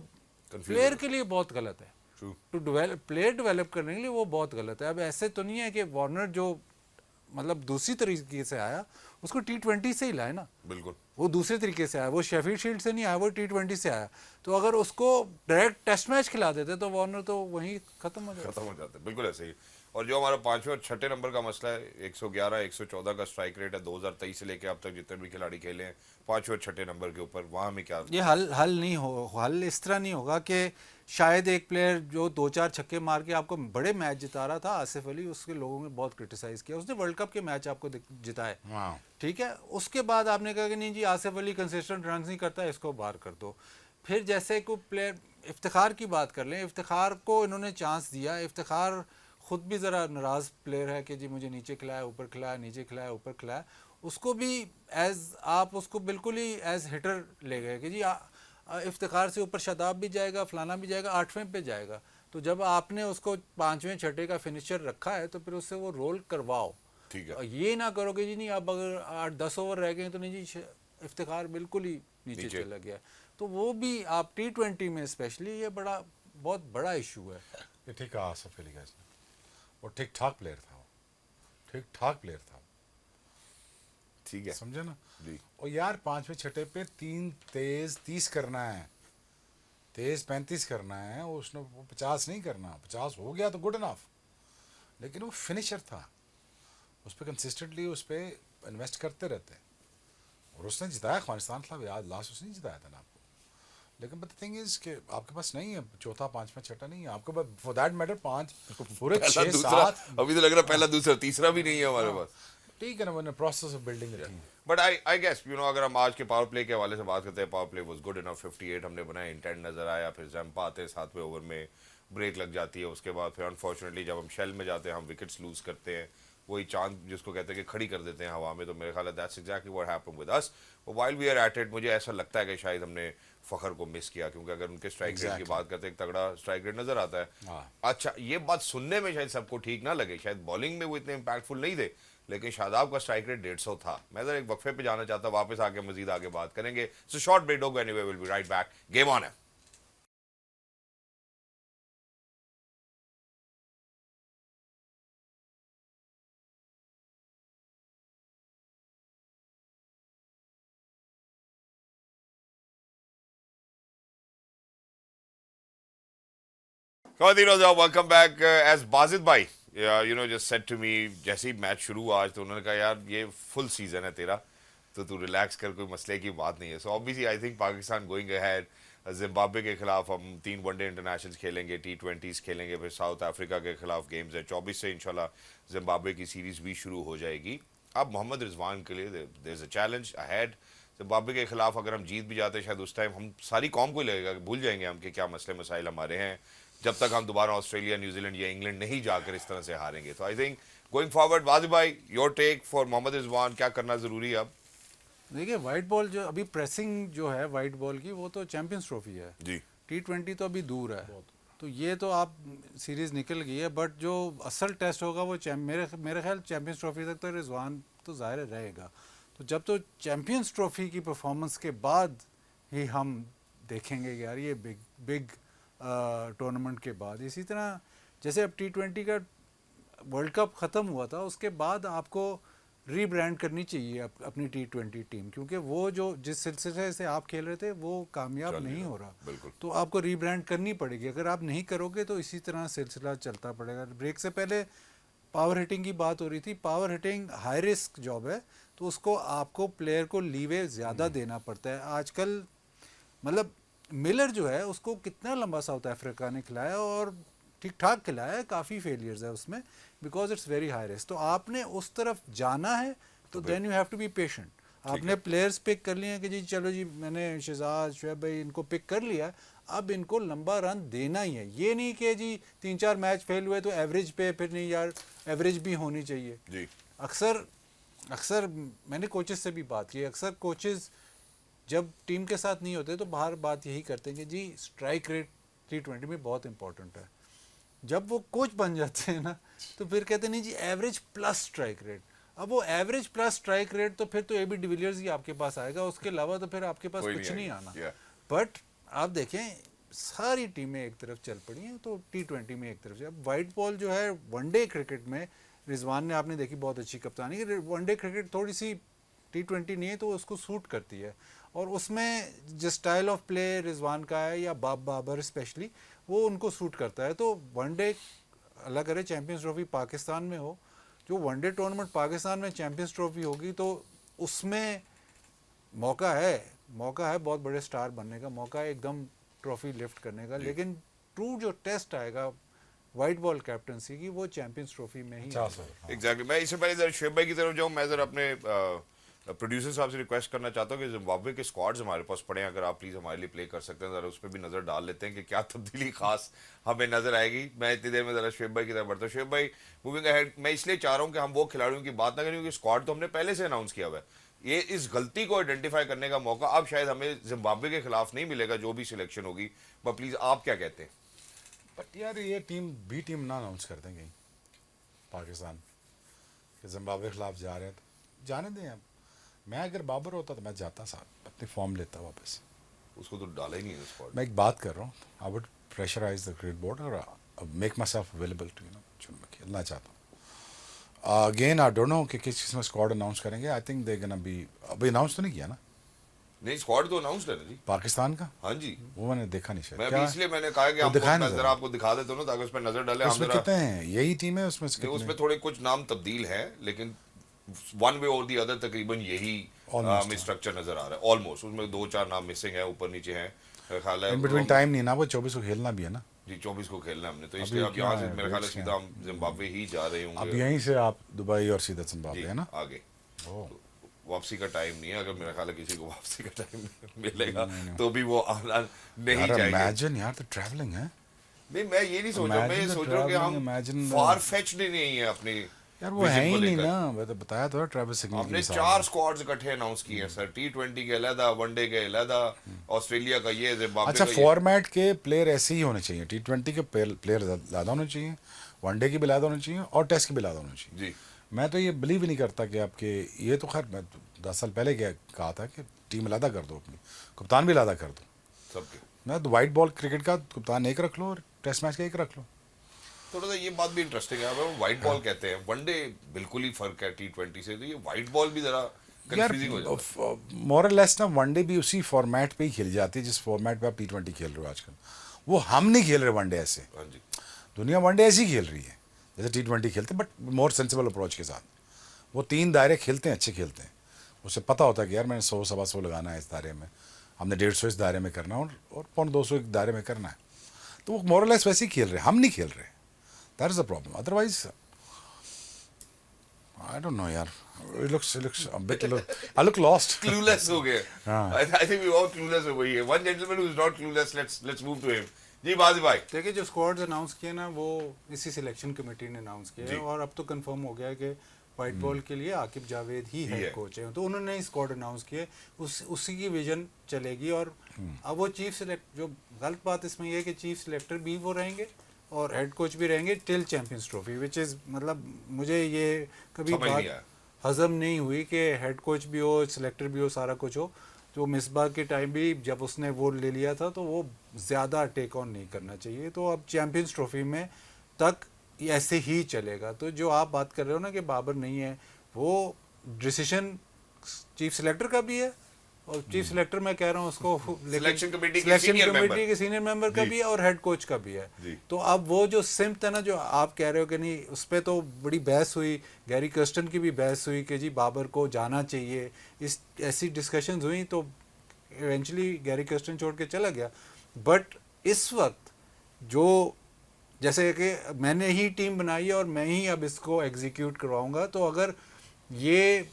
प्लेयर के लिए बहुत गलत है। टू डेवलप प्लेयर डेवलप करने के लिए वो बहुत गलत है। अब ऐसे तो नहीं है कि वार्नर जो मतलब दूसरी तरीके से आया, उसको T20 से ही लाए ना, बिल्कुल वो दूसरे तरीके से आया, वो शेफील्ड शील्ड से नहीं आया, वो T20 से आया। तो अगर उसको डायरेक्ट टेस्ट मैच खिला देते तो वार्नर तो वहीं खत्म हो जाता। बिल्कुल ऐसे ही। और जो हमारा 5वें और 6ठे नंबर का मसला है, 111 114 का स्ट्राइक रेट है 2023 से लेके अब तक जितने भी खिलाड़ी खेले हैं 5वें और 6ठे नंबर के ऊपर, वहाँ में क्या ये हल नहीं हो, हल इस तरह नहीं होगा कि शायद एक प्लेयर जो 2-4 छक्के मार के आपको बड़े मैच जिता रहा था, आसिफ अली, उसके लोगों ने बहुत क्रिटिसाइज किया, उसने वर्ल्ड कप के मैच आपको जिताए, ठीक है, उसके बाद आपने कहा कि नहीं जी आसिफ अली कंसिस्टेंट रन नहीं करता, इसको बाहर कर दो। फिर जैसे कोई प्लेयर, इफ्तिखार की बात कर लें, इफ्तिखार को इन्होंने चांस दिया। इफ्तिखार खुद भी ज़रा नाराज़ प्लेयर है कि जी मुझे नीचे खिलाया, ऊपर खिलाया, नीचे खिलाया, ऊपर खिलाया। उसको भी आप उसको बिल्कुल ही एज हिटर ले गए कि जी इफ्तिखार से ऊपर शादाब भी जाएगा, फलाना भी जाएगा, 8वें पे जाएगा। तो जब आपने उसको 5वें 6ठे का फिनिशर रखा है तो फिर उससे वो रोल करवाओ। ठीक है। और ये ना करो कि जी नहीं अब अगर 8-10 ओवर रह गए तो नहीं जी इफ्तिखार बिल्कुल ही नीचे चला गया। तो वो भी आप T20 में स्पेशली ये बहुत बड़ा इशू है। ये ठीक कहा आसिफ अली का, वो ठीक ठाक प्लेयर था, वो ठीक ठाक प्लेयर था, ठीक है समझे ना। जी। और यार 5वें 6ठे पे 3 तेज 30 करना है, तेज 35 करना है, उसने वो 50 नहीं करना। 50 हो गया तो गुड इनफ, लेकिन वो फिनिशर था, उस पर कंसिस्टेंटली उस पर इन्वेस्ट करते रहते। और उसने जिताया अफगानिस्तान खिलाफ, याद लास्ट उसने जिताया था ना आपको। लेकिन बट थिंग इज कि आपके पास नहीं है चौथा 5वां 6ठा नहीं है आपके पास, फॉर दैट मैटर 5 पूरे पहला 6 दूसरा, 7 अभी तो लग रहा है पहला दूसरा तीसरा भी नहीं है हमारे पास। ठीक है ना, मैंने process of building team. But I guess अगर हम आज के पावर प्ले के हवाले से बात करते हैं, power play was good enough. 58 हमने बनाए, इंटेंट नजर आया, फिर जंप आते 7वें ओवर में ब्रेक लग जाती है, उसके बाद फिर अनफॉर्चुनेटली जब हम शेल में जाते हैं हम विकेट्स लूज करते हैं, वही चांद जिसको कहते हैं कि खड़ी कर देते हैं हवा में। तो मेरे ख्याल है that's exactly what happened with us. While we are at it, मुझे ऐसा लगता है कि शायद हमने फखर को मिस किया, क्योंकि अगर उनके स्ट्राइक रेट की बात करते हैं, एक तगड़ा स्ट्राइक रेट नजर आता है। अच्छा, ये बात सुनने में शायद सबको ठीक ना लगे, शायद बॉलिंग में वो इतने इंपैक्टफुल नहीं थे, लेकिन शादाब का स्ट्राइक रेट 150 था। मैं जरा एक वक्फे पे जाना चाहता, वापस आके मजीद आगे बात करेंगे। So short break, don't go anywhere, will be right back. Game on है। Welcome back. एज बाजिद भाई जस्ट सेड टू मी, जैसे ही मैच शुरू हुआ आज, तो उन्होंने कहा यार ये फुल सीजन है तेरा, तो तू रिलैक्स कर, कोई मसले की बात नहीं है। So obviously I think Pakistan going ahead, Zimbabwe के खिलाफ हम 3 वनडे इंटरनेशनल्स खेलेंगे, T20s खेलेंगे, फिर साउथ अफ्रीका के खिलाफ गेम्स है। 24 से इंशाल्लाह जिम्बाब्वे की सीरीज भी शुरू हो जाएगी। अब मोहम्मद रिजवान के लिए there is a challenge ahead. Zimbabwe के खिलाफ अगर हम जीत भी जाते, शायद उस टाइम हम सारी कौम को लगेगा कि भूल जाएंगे हम कि क्या मसले मसाइल हमारे हैं, जब तक हम दोबारा ऑस्ट्रेलिया, न्यूजीलैंड या इंग्लैंड नहीं जाकर इस तरह से हारेंगे। तो I think going forward, Wajib भाई your take for Mohammad Rizwan, क्या करना जरूरी है अब? देखिए वाइट बॉल जो अभी प्रेसिंग जो है वाइट बॉल की, वो तो चैंपियंस ट्रॉफी है जी। T20 तो अभी दूर है, तो ये तो आप सीरीज निकल गई है। बट जो असल टेस्ट होगा वो मेरे ख्याल चैंपियंस ट्रॉफी तक तो रिजवान तो ज़ाहिर रहेगा। तो जब तो चैंपियंस ट्रॉफी की परफॉर्मेंस के बाद ही हम देखेंगे कि यार ये बिग टूर्नामेंट के बाद। इसी तरह जैसे अब T20 का वर्ल्ड कप ख़त्म हुआ था, उसके बाद आपको रीब्रांड करनी चाहिए अपनी T20 टीम, क्योंकि वो जो जिस सिलसिले से आप खेल रहे थे वो कामयाब नहीं हो रहा। बिल्कुल। तो आपको रीब्रांड करनी पड़ेगी, अगर आप नहीं करोगे तो इसी तरह सिलसिला चलता पड़ेगा। ब्रेक से पहले पावर हिटिंग की बात हो रही थी, power hitting high risk job है, तो उसको आपको प्लेयर को लीवे ज़्यादा देना पड़ता है। आजकल मतलब मिलर जो है उसको कितना लंबा साउथ अफ्रीका ने खिलाया और ठीक ठाक खिलाया है, काफ़ी फेलियर्स है उसमें, because it's very high risk. तो आपने उस तरफ जाना है तो then you have to be patient. आपने प्लेयर्स पिक कर लिए हैं कि जी चलो जी मैंने शहजाद शुएब भाई इनको पिक कर लिया, अब इनको लंबा रन देना ही है। ये नहीं कि जी 3-4 मैच फेल हुए तो एवरेज पे, फिर नहीं यार एवरेज भी होनी चाहिए जी। अक्सर मैंने कोचेस से भी बात की, अक्सर कोचेस जब टीम के साथ नहीं होते तो बाहर बात यही करते हैं कि जी स्ट्राइक रेट T20 में बहुत इंपॉर्टेंट है। जब वो कोच बन जाते हैं ना तो फिर कहते नहीं जी एवरेज प्लस स्ट्राइक रेट। अब वो एवरेज प्लस स्ट्राइक रेट तो फिर तो AB डिविलियर्स ही आपके पास आएगा, उसके अलावा तो फिर आपके पास कुछ नहीं आना। बट आप देखें सारी टीमें एक तरफ चल पड़ी हैं तो T20 में एक तरफ से। अब वाइट बॉल जो है वनडे क्रिकेट में रिजवान ने आपने देखी बहुत अच्छी कप्तानी की। वनडे क्रिकेट थोड़ी सी T20 नहीं है तो उसको सूट करती है, और उसमें जो स्टाइल ऑफ प्ले रिजवान का है या बाबर स्पेशली वो उनको सूट करता है। तो वनडे अल्लाह करे चैंपियंस ट्रॉफी पाकिस्तान में हो, जो वनडे टूर्नामेंट पाकिस्तान में चैंपियंस ट्रॉफी होगी तो उसमें मौका है बहुत बड़े स्टार बनने का, मौका है एकदम ट्रॉफी लिफ्ट करने का। लेकिन ट्रू जो टेस्ट आएगा वाइट बॉल कैप्टनसी की वो चैंपियंस ट्रॉफी में ही। एग्जैक्टली। मैं इससे पहले जरा शुएब भाई की तरफ जाऊँ, मैं जरा अपने प्रोड्यूसर साहब से रिक्वेस्ट करना चाहता हूँ कि जिम्बाब्वे के स्क्वाड्स हमारे पास पड़े हैं, अगर आप प्लीज़ हमारे लिए प्ले कर सकते हैं, ज़रा उस पर भी नज़र डाल लेते हैं कि क्या तब्दीली खास हमें नज़र आएगी। मैं इतनी देर में ज़रा शुएब भाई की तरफ बढ़ता हूँ। शुएब भाई, मूविंग अहेड, मैं इसलिए चाह रहा हूँ कि हम वो खिलाड़ियों की बात ना करें क्योंकि स्क्वाड तो हमने पहले से अनाउंस किया हुआ है। ये इस गलती को आइडेंटिफाई करने का मौका अब शायद हमें जिम्बाब्वे के खिलाफ नहीं मिलेगा जो भी सिलेक्शन होगी, बट प्लीज़ आप क्या कहते हैं? बट यार ये टीम ना अनाउंस कर दें कहीं पाकिस्तान कि जिम्बाब्वे के खिलाफ जा रहे हैं, तो जाने दें। अब मैं अगर बाबर होता तो मैं जाता साथ, अपनी फॉर्म लेता वापस। उसको तो डाला ही नहीं है स्क्वाड। मैं एक बात कर रहा हूँ, I would pressurise the cricket board और make myself available to जो मैं खेलना चाहता हूँ। अगेन आई डोंट नो कि किस किस्म स्क्वाड अनाउंस करेंगे। I think they gonna be, अभी अनाउंस तो नहीं किया ना नहीं, स्क्वाड तो अनाउंस्ड है ना जी। पाकिस्तान का? हाँ जी, वो मैंने देखा नहीं शायद। मैं क्या भी इसलिए मैंने कहा कि वो हम दिखाया मैं नहीं जरा आपको दिखा देता हूँ ना ताकि उस पर नजर डाले। हम उसमें जरा कितने हैं? यही टीम है उसमें से नहीं, कितने? उसमें थोड़े कुछ नाम तब्दील है लेकिन वन वे और दी अदर तकरीबन यही हमें स्ट्रक्चर नजर आ रहा है ऑलमोस्ट। उसमें 2-4 नाम मिसिंग है, ऊपर नीचे हैं। मेरा ख्याल है इन बिटवीन टाइम नहीं ना, वो 24 को खेलना भी है ना जी, 24 को खेलना है हमने, तो इसलिए अब यहाँ से मेरे ख्याल है सीधा हम जिम्बाब्वे ही जा रहे अब होंगे। यहीं से आप दुबई और सीधा जिम्बाब्वे जी, है ना? आगे ओह, वापसी का टाइम नहीं है। अगर मेरा ख्याल है किसी को वापसी का टाइम मिलेगा तो भी वो आना नहीं यार चाहिए। इमेजिन यार, तो ट्रैवलिंग है नहीं, मैं ये नहीं सोच रहा, मैं ये Imagine the सोच रहा हूँ कि travelling, हम imagine the- फार फेच नहीं है अपनी यार, वो vision है ही को नहीं लेकर। ना। मैं तो बताया था ट्रैवल सिग्नल हमने 4 स्क्वाड्स इकट्ठे अनाउंस किए हैं सर, T20 के अलहदा, वनडे के अलहदा, ऑस्ट्रेलिया का ये, जिम्बाब्वे अच्छा, का ये। फॉर्मेट के प्लेयर ऐसे ही होने चाहिए। T20 के प्लेयर ज़्यादा होने चाहिए, वनडे के भी ज़्यादा होने चाहिए और टेस्ट के भी ज़्यादा होने चाहिए। जी, मैं तो ये बिलीव ही नहीं करता कि आपके ये तो खैर मैं 10 साल पहले क्या कहा था कि टीम अलहदा कर दो, अपनी कप्तान भी अलहदा कर दो। सबके मैं तो वाइट बॉल क्रिकेट का कप्तान एक रख लो और टेस्ट मैच का एक रख लो। थोड़ा सा ये बात भी इंटरेस्टिंग है। अब व्हाइट बॉल कहते हैं, वनडे बिल्कुल ही फर्क है T20 से, तो ये व्हाइट बॉल भी जरा कंफ्यूजिंग हो जाता है। मोर लेस ना वनडे भी उसी फॉर्मेट पे ही खेली जाती है जिस फॉर्मेट पे आप T20 खेल रहे हो आजकल। वो हम नहीं खेल रहे वनडे ऐसे, हाँ जी, दुनिया वनडे ऐसी खेल रही है जैसे T20 खेलते, बट मोर सेंसिबल अप्रोच के साथ। वो 3 दायरे खेलते हैं, अच्छे खेलते हैं। उसे पता होता है कि यार मैंने 100-125 लगाना है इस दायरे में, हमने 150 इस दायरे में करना है और 200 एक दायरे में करना है। तो वो मोर लेस वैसे ही खेल रहे हैं, हम नहीं खेल रहे। That is the problem. Otherwise I don't know यार, it looks a bit I look lost. Clueless हो गए। हाँ। I think we all clueless हो गई है। One gentleman who is not clueless, let's move to him. जी बाजी भाई। देखिए, जो स्क्वाड्स अनाउंस किए ना वो इसी सिलेक्शन कमेटी ने अनाउंस किए जी। हैं और अब तो कंफर्म हो गया है कि वाइट बॉल के लिए आकिब जावेद ही है। हेड कोच है, तो उन्होंने ही स्क्वाड अनाउंस किए, उसी की विजन चलेगी। और अब वो चीफ सिलेक्ट, जो गलत बात इसमें ये है कि चीफ सिलेक्टर भी वो रहेंगे और हेड कोच भी रहेंगे till champions trophy, which is मतलब मुझे ये कभी समझ नहीं बात आया। हजम नहीं हुई कि हेड कोच भी हो, सिलेक्टर भी हो, सारा कुछ हो। जो मिसबाह के टाइम भी जब उसने वो ले लिया था तो वो ज़्यादा टेक ऑन नहीं करना चाहिए। तो अब चैंपियंस ट्रॉफी में तक ये ऐसे ही चलेगा। तो जो आप बात कर रहे हो ना कि बाबर नहीं है, वो डिसीजन चीफ सिलेक्टर का भी है और चीफ सिलेक्टर मैं कह रहा हूँ उसको, Selection committee के सिलेक्शन senior member। कमेटी के सीनियर मेंबर का जी। भी है और हेड कोच का भी है। जी। तो अब वो जो सिम्त है ना, जो आप कह रहे हो कि नहीं, उस पर तो बड़ी बहस हुई, गैरी कर्स्टन की भी बहस हुई कि जी बाबर को जाना चाहिए, इस ऐसी डिस्कशंस हुई, तो इवेंचुअली गैरी कर्स्टन छोड़ के चला गया। बट इस वक्त जो जैसे कि मैंने ही टीम बनाई है और मैं ही अब इसको एग्जीक्यूट करवाऊंगा, तो अगर ये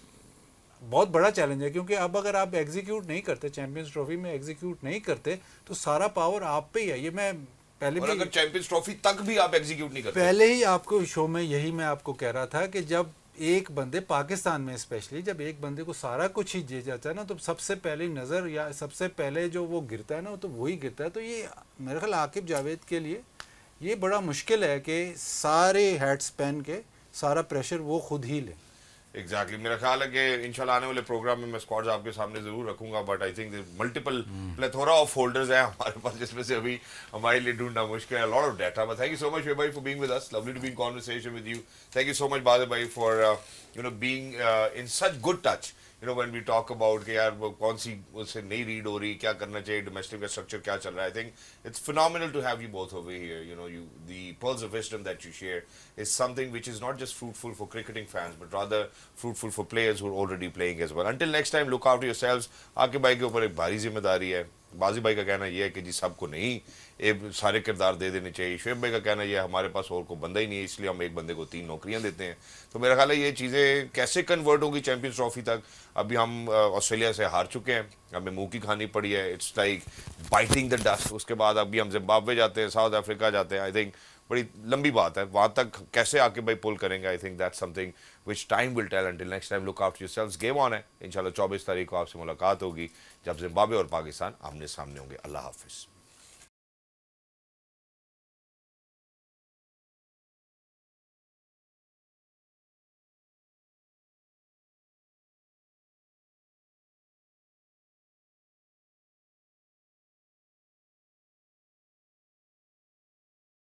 बहुत बड़ा चैलेंज है, क्योंकि अब अगर आप एग्जीक्यूट नहीं करते, चैंपियंस ट्रॉफी में एग्जीक्यूट नहीं करते, तो सारा पावर आप पे ही है। ये मैं पहले और भी, अगर चैंपियंस ट्रॉफी तक भी आप एग्जीक्यूट नहीं करते, पहले ही आपको शो में यही मैं आपको कह रहा था कि जब एक बंदे, पाकिस्तान में स्पेशली, जब एक बंदे को सारा कुछ ही दे जाता है ना, तो सबसे पहले नज़र या सबसे पहले जो वो गिरता है ना, तो वही गिरता है। तो ये मेरे ख्याल आकिब जावेद के लिए ये बड़ा मुश्किल है कि सारे हेड्स पहन के सारा प्रेशर वो खुद ही ले। एग्जैक्टली मेरा ख्याल है कि इंशाल्लाह आने वाले प्रोग्राम में मैं स्क्वाड्स आपके सामने जरूर रखूंगा, but I think multiple plethora of folders है हमारे पास जिसमें से अभी हमारे लिए ढूंढना मुश्किल है, lot of data. But thank you so much भाई for being with us, lovely to be in conversation with you. Thank you so much Badal भाई for being in such good touch when we talk about कि यार वो कौन सी उससे नई रीड हो रही, क्या करना चाहिए, डोमेस्टिक का स्ट्रक्चर क्या चल रहा है। I think it's phenomenal to have you both over here. You the pearls of wisdom that you share is something which is not just fruitful for cricketing fans but rather fruitful for players who are already playing as well. Until next time, look after yourselves. आपके भाई के ऊपर एक भारी जिम्मेदारी है, बाजी भाई का कहना यह है कि जी सबको नहीं ये सारे किरदार दे देने चाहिए। शुएब भाई का कहना यह हमारे पास और कोई बंदा ही नहीं है, इसलिए हम एक बंदे को 3 नौकरियां देते हैं। तो मेरा ख्याल है ये चीज़ें कैसे कन्वर्ट होगी चैंपियंस ट्रॉफी तक। अभी हम ऑस्ट्रेलिया से हार चुके हैं, हमें मुंह की खानी पड़ी है, it's like biting the dust. उसके बाद अभी हम जिम्बाब्वे जाते हैं, साउथ अफ्रीका जाते हैं। आई थिंक बड़ी लंबी बात है, वहाँ तक कैसे आके भाई पुल करेंगे। I think that's something which time will tell. Until next time look after yourselves. Game on है, इंशाल्लाह 24 तारीख को आपसे मुलाकात होगी जब जिम्बाब्वे और पाकिस्तान आमने सामने होंगे। अल्लाह हाफिज़।